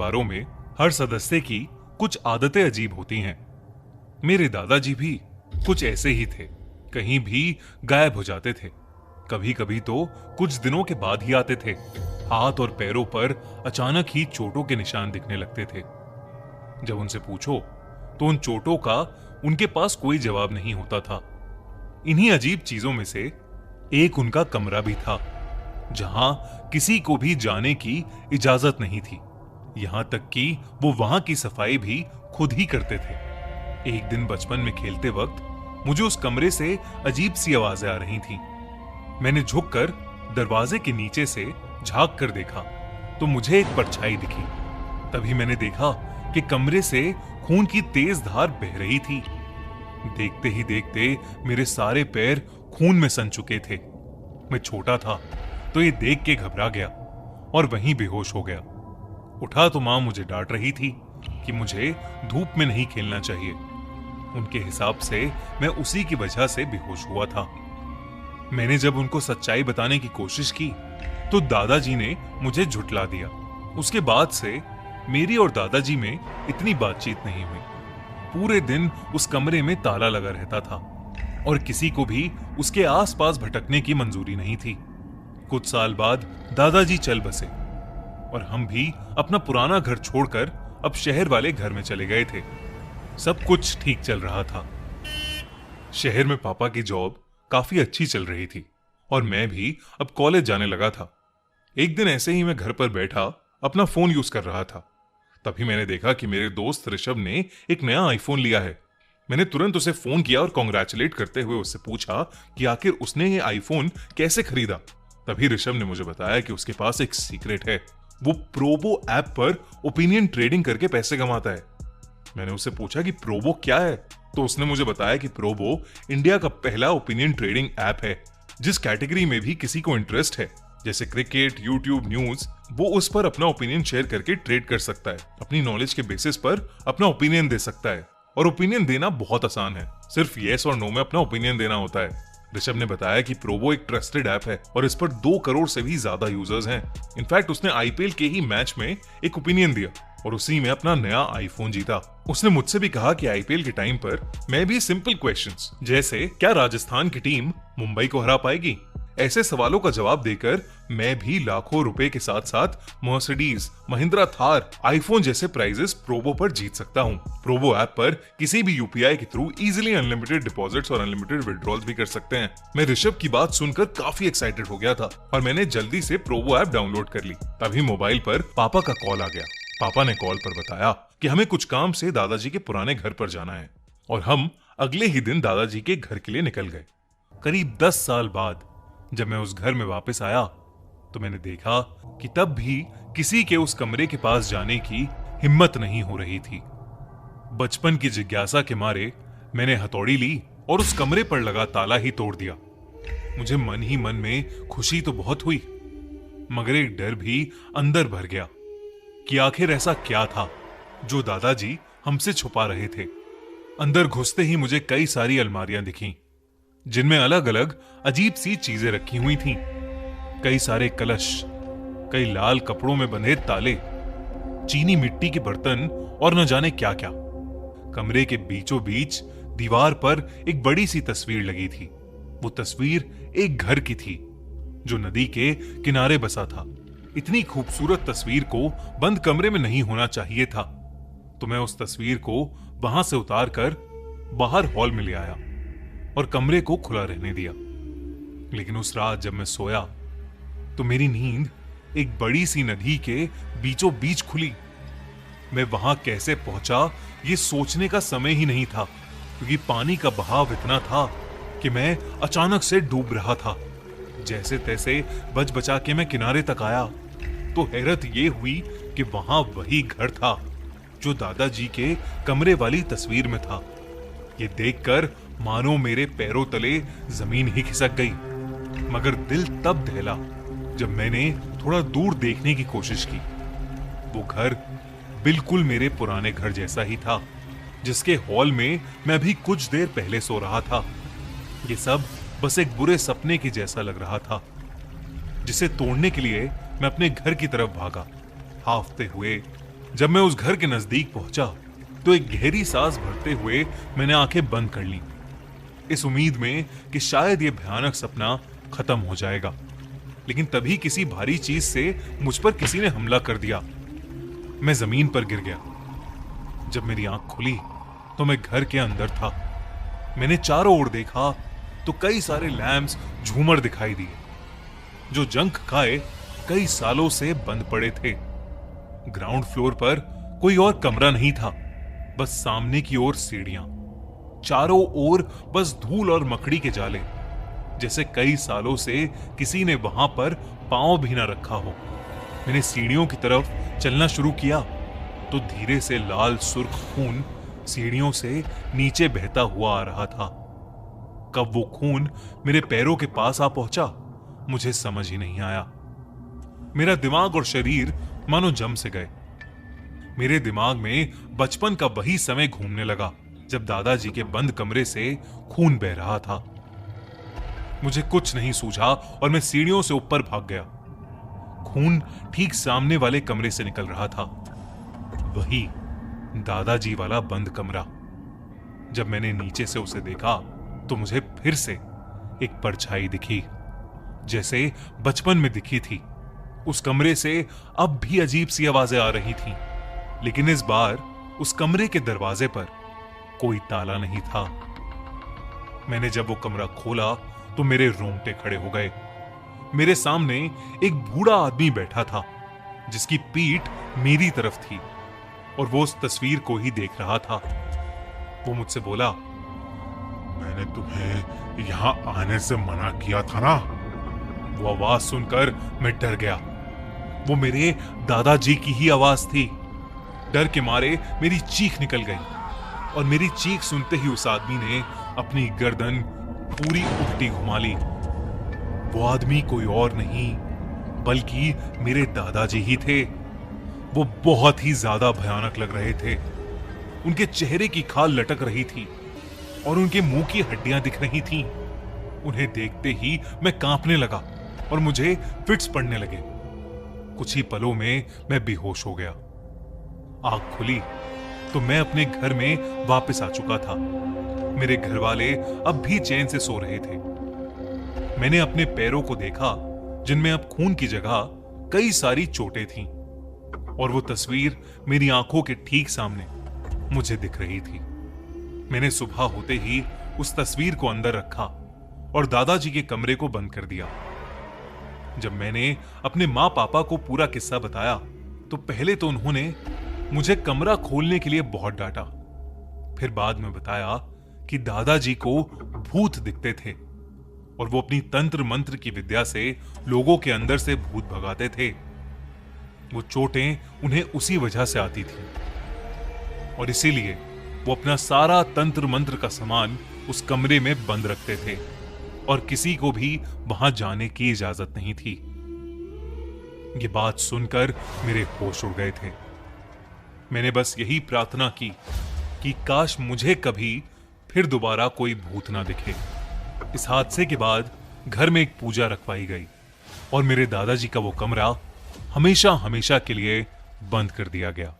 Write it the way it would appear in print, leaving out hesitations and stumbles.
परिवारों में हर सदस्य की कुछ आदतें अजीब होती हैं। मेरे दादाजी भी कुछ ऐसे ही थे, कहीं भी गायब हो जाते थे। कभी कभी तो कुछ दिनों के बाद ही आते थे। हाथ और पैरों पर अचानक ही चोटों के निशान दिखने लगते थे। जब उनसे पूछो तो उन चोटों का उनके पास कोई जवाब नहीं होता था। इन्हीं अजीब चीजों में से एक उनका कमरा भी था, जहां किसी को भी जाने की इजाजत नहीं थी। यहां तक कि वो वहां की सफाई भी खुद ही करते थे। एक दिन बचपन में खेलते वक्त मुझे उस कमरे से अजीब सी आवाजें आ रही थी। मैंने झुककर दरवाजे के नीचे से झांक कर देखा तो मुझे एक परछाई दिखी। तभी मैंने देखा कि कमरे से खून की तेज धार बह रही थी। देखते ही देखते मेरे सारे पैर खून में सन चुके थे। मैं छोटा था तो ये देख के घबरा गया और वहीं बेहोश हो गया। उठा तो मां मुझे डांट रही थी कि मुझे धूप में नहीं खेलना चाहिए। उनके हिसाब से मैं उसी की वजह से बेहोश हुआ था। मैंने जब उनको सच्चाई बताने की कोशिश की तो दादाजी ने मुझे झुठला दिया। उसके बाद से मेरी और दादाजी में इतनी बातचीत नहीं हुई। पूरे दिन उस कमरे में ताला लगा रहता था और किसी को भी उसके आसपास भटकने की मंजूरी नहीं थी। कुछ साल बाद दादाजी चल बसे और हम भी अपना पुराना घर छोड़कर अब शहर वाले घर में चले गए थे। सब कुछ ठीक चल रहा था। शहर में पापा की जॉब काफी अच्छी चल रही थी और मैं भी अब कॉलेज जाने लगा था। एक दिन ऐसे ही मैं घर पर बैठा अपना फोन यूज कर रहा था। तभी मैंने देखा कि मेरे दोस्त ऋषभ ने एक नया आईफोन लिया है। मैंने तुरंत उसे फोन किया और कॉन्ग्रेचुलेट करते हुए उससे पूछा कि आखिर उसने ये आईफोन कैसे खरीदा। तभी ऋषभ ने मुझे बताया कि उसके पास एक सीक्रेट है। वो प्रोबो ऐप पर ओपिनियन ट्रेडिंग करके पैसे कमाता है। मैंने उससे पूछा कि प्रोबो क्या है, तो उसने मुझे बताया कि प्रोबो इंडिया का पहला ओपिनियन ट्रेडिंग ऐप है। जिस कैटेगरी में भी किसी को इंटरेस्ट है, जैसे क्रिकेट, यूट्यूब, न्यूज, वो उस पर अपना ओपिनियन शेयर करके ट्रेड कर सकता है। अपनी नॉलेज के बेसिस पर अपना ओपिनियन दे सकता है और ओपिनियन देना बहुत आसान है। सिर्फ येस और नो में अपना ओपिनियन देना होता है। ऋषभ ने बताया कि प्रोबो एक ट्रस्टेड ऐप है और इस पर 2 करोड़ से भी ज्यादा यूजर्स हैं। इनफैक्ट उसने आईपीएल के ही मैच में एक ओपिनियन दिया और उसी में अपना नया आईफोन जीता। उसने मुझसे भी कहा कि आईपीएल के टाइम पर मैं भी सिंपल क्वेश्चंस जैसे क्या राजस्थान की टीम मुंबई को हरा पाएगी, ऐसे सवालों का जवाब देकर मैं भी लाखों रुपए के साथ साथ मर्सिडीज, महिंद्रा थार, आईफोन जैसे प्राइजेस प्रोबो पर जीत सकता हूँ। प्रोबो ऐप पर किसी भी यूपीआई के थ्रू इजीली अनलिमिटेड डिपॉजिट्स और अनलिमिटेड विड्रॉल्स भी कर सकते हैं। मैं ऋषभ की बात सुनकर काफी एक्साइटेड हो गया था और मैंने जल्दी से प्रोबो ऐप डाउनलोड कर ली। तभी मोबाइल पर पापा का कॉल आ गया। पापा ने कॉल पर बताया कि हमें कुछ काम से दादाजी के पुराने घर पर जाना है और हम अगले ही दिन दादाजी के घर के लिए निकल गए। करीब 10 साल बाद जब मैं उस घर में वापस आया तो मैंने देखा कि तब भी किसी के उस कमरे के पास जाने की हिम्मत नहीं हो रही थी। बचपन की जिज्ञासा के मारे मैंने हथौड़ी ली और उस कमरे पर लगा ताला ही तोड़ दिया। मुझे मन ही मन में खुशी तो बहुत हुई, मगर एक डर भी अंदर भर गया कि आखिर ऐसा क्या था जो दादाजी हमसे छुपा रहे थे। अंदर घुसते ही मुझे कई सारी अलमारियां दिखीं, जिनमें अलग अलग अजीब सी चीजें रखी हुई थीं। कई सारे कलश, कई लाल कपड़ों में बंधे ताले, चीनी मिट्टी के बर्तन और न जाने क्या क्या। कमरे के बीचों बीच दीवार पर एक बड़ी सी तस्वीर लगी थी। वो तस्वीर एक घर की थी जो नदी के किनारे बसा था। इतनी खूबसूरत तस्वीर को बंद कमरे में नहीं होना चाहिए था, तो मैं उस तस्वीर को वहां से उतार कर बाहर हॉल में ले आया और कमरे को खुला रहने दिया। लेकिन उस रात जब मैं सोया तो मेरी नींद एक बड़ी सी नदी के बीचों बीच खुली। मैं वहां कैसे पहुंचा ये सोचने का समय ही नहीं था, क्योंकि पानी का बहाव इतना था कि मैं अचानक से डूब रहा था। जैसे तैसे बच बचा के मैं किनारे तक आया तो हैरत ये हुई कि वहां वही घर था जो दादाजी के कमरे वाली तस्वीर में था। ये देखकर मानो मेरे पैरों तले जमीन ही खिसक गई। मगर दिल तब दहला जब मैंने थोड़ा दूर देखने की कोशिश की। वो घर बिल्कुल मेरे पुराने घर जैसा ही था, जिसके हॉल में मैं भी कुछ देर पहले सो रहा था। ये सब बस एक बुरे सपने की जैसा लग रहा था, जिसे तोड़ने के लिए मैं अपने घर की तरफ भागा, हांफते हुए, जब मैं उस घर के नजदीक पहुंचा तो एक गहरी सांस भरते हुए मैंने आंखें बंद कर ली, इस उम्मीद में कि शायद यह भयानक सपना खत्म हो जाएगा। लेकिन तभी किसी भारी चीज से मुझ पर किसी ने हमला कर दिया। मैं जमीन पर गिर गया। जब मेरी आंख खुली तो मैं घर के अंदर था। मैंने चारों ओर देखा तो कई सारे लैंप्स, झूमर दिखाई दिए जो जंग खाए कई सालों से बंद पड़े थे। ग्राउंड फ्लोर पर कोई और कमरा नहीं था, बस सामने की ओर सीढ़ियां, चारों ओर बस धूल और मकड़ी के जाले, जैसे कई सालों से किसी ने वहां पर पांव भी ना रखा हो। मैंने सीढ़ियों की तरफ चलना शुरू किया तो धीरे से लाल सुर्ख खून सीढ़ियों से नीचे बहता हुआ आ रहा था। कब वो खून मेरे पैरों के पास आ पहुंचा मुझे समझ ही नहीं आया। मेरा दिमाग और शरीर मानो जम से गए। मेरे दिमाग में बचपन का वही समय घूमने लगा जब दादाजी के बंद कमरे से खून बह रहा था। मुझे कुछ नहीं सूझा और मैं सीढ़ियों से ऊपर भाग गया। खून ठीक सामने वाले कमरे से निकल रहा था, वही दादाजी वाला बंद कमरा। जब मैंने नीचे से उसे देखा तो मुझे फिर से एक परछाई दिखी, जैसे बचपन में दिखी थी। उस कमरे से अब भी अजीब सी आवाजें आ रही थीं, लेकिन इस बार उस कमरे के दरवाजे पर कोई ताला नहीं था। मैंने जब वो कमरा खोला तो मेरे रोंगटे खड़े हो गए। मेरे सामने एक बूढ़ा आदमी बैठा था जिसकी पीठ मेरी तरफ थी और वो उस तस्वीर को ही देख रहा था। वो मुझसे बोला, मैंने तुम्हें यहां आने से मना किया था ना। वो आवाज सुनकर मैं डर गया। वो मेरे दादाजी की ही आवाज थी। डर के मारे मेरी चीख निकल गई और मेरी चीख सुनते ही उस आदमी ने अपनी गर्दन पूरी उल्टी घुमा ली। वो आदमी कोई और नहीं बल्कि मेरे दादाजी ही थे। वो बहुत ही ज्यादा भयानक लग रहे थे। उनके चेहरे की खाल लटक रही थी और उनके मुंह की हड्डियां दिख रही थीं। उन्हें देखते ही मैं कांपने लगा और मुझे फिट्स पड़ने लगे। कुछ ही पलों में मैं बेहोश हो गया। आंख खुली तो मैं अपने घर में वापस आ चुका था। मेरे घर वाले अब भी चैन से सो रहे थे। मैंने अपने पैरों को देखा जिनमें अब खून की जगह कई सारी चोटें थीं और वो तस्वीर मेरी आंखों के ठीक सामने मुझे दिख रही थी। मैंने सुबह होते ही उस तस्वीर को अंदर रखा और दादाजी के कमरे को बंद कर दिया। जब मैंने अपने माँ पापा को पूरा किस्सा बताया तो पहले तो उन्होंने मुझे कमरा खोलने के लिए बहुत डांटा। फिर बाद में बताया कि दादाजी को भूत दिखते थे और वो अपनी तंत्र मंत्र की विद्या से लोगों के अंदर से भूत भगाते थे। वो चोटें उन्हें उसी वजह से आती थी और इसीलिए वो अपना सारा तंत्र मंत्र का सामान उस कमरे में बंद रखते थे और किसी को भी वहां जाने की इजाजत नहीं थी। ये बात सुनकर मेरे होश उड़ गए थे। मैंने बस यही प्रार्थना की कि काश मुझे कभी फिर दोबारा कोई भूत ना दिखे। इस हादसे के बाद घर में एक पूजा रखवाई गई और मेरे दादाजी का वो कमरा हमेशा हमेशा के लिए बंद कर दिया गया।